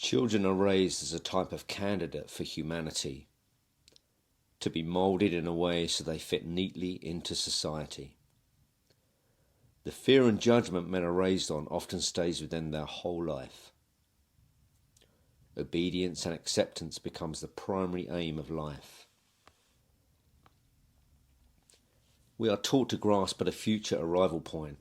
Children are raised as a type of candidate for humanity, to be moulded in a way so they fit neatly into society. The fear and judgment men are raised on often stays within their whole life. Obedience and acceptance becomes the primary aim of life. We are taught to grasp at a future arrival point,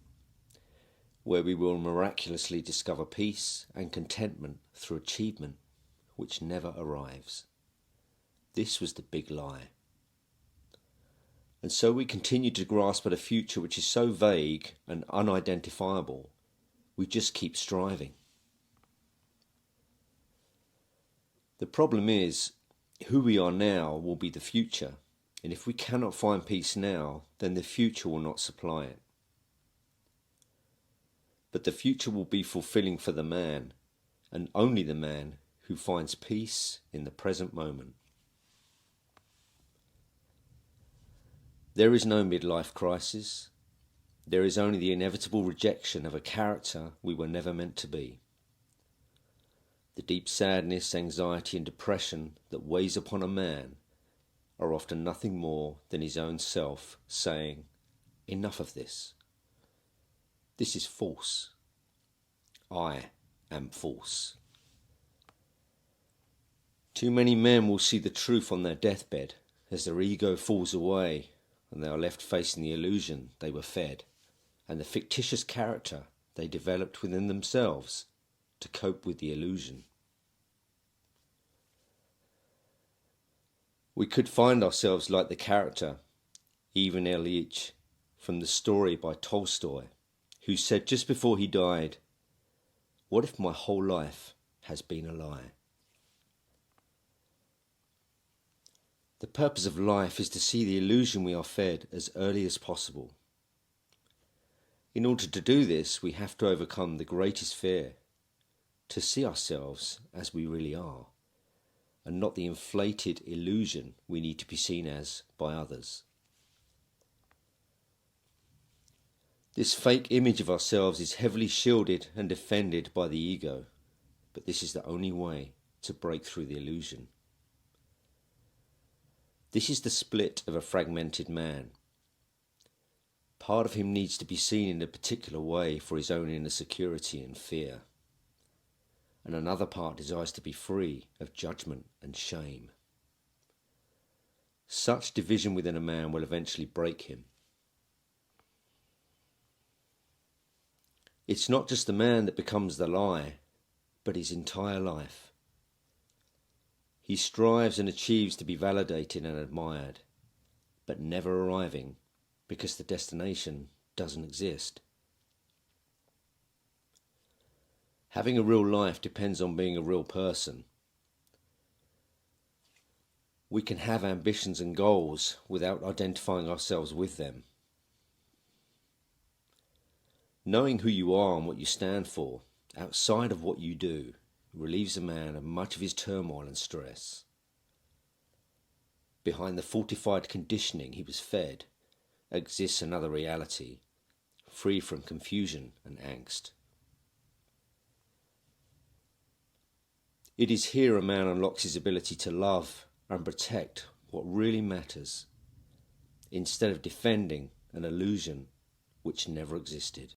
where we will miraculously discover peace and contentment through achievement, which never arrives. This was the big lie. And so we continue to grasp at a future which is so vague and unidentifiable, we just keep striving. The problem is, who we are now will be the future, and if we cannot find peace now, then the future will not supply it. But the future will be fulfilling for the man, and only the man, who finds peace in the present moment. There is no midlife crisis. There is only the inevitable rejection of a character we were never meant to be. The deep sadness, anxiety and depression that weighs upon a man are often nothing more than his own self saying, "Enough of this. This is false. I am false." Too many men will see the truth on their deathbed as their ego falls away and they are left facing the illusion they were fed and the fictitious character they developed within themselves to cope with the illusion. We could find ourselves like the character Ivan Ilyich from the story by Tolstoy, who said just before he died, "What if my whole life has been a lie?" The purpose of life is to see the illusion we are fed as early as possible. In order to do this, we have to overcome the greatest fear, to see ourselves as we really are, and not the inflated illusion we need to be seen as by others. This fake image of ourselves is heavily shielded and defended by the ego, but this is the only way to break through the illusion. This is the split of a fragmented man. Part of him needs to be seen in a particular way for his own inner security and fear, and another part desires to be free of judgment and shame. Such division within a man will eventually break him. It's not just the man that becomes the lie, but his entire life. He strives and achieves to be validated and admired, but never arriving because the destination doesn't exist. Having a real life depends on being a real person. We can have ambitions and goals without identifying ourselves with them. Knowing who you are and what you stand for, outside of what you do, relieves a man of much of his turmoil and stress. Behind the fortified conditioning he was fed exists another reality, free from confusion and angst. It is here a man unlocks his ability to love and protect what really matters, instead of defending an illusion which never existed.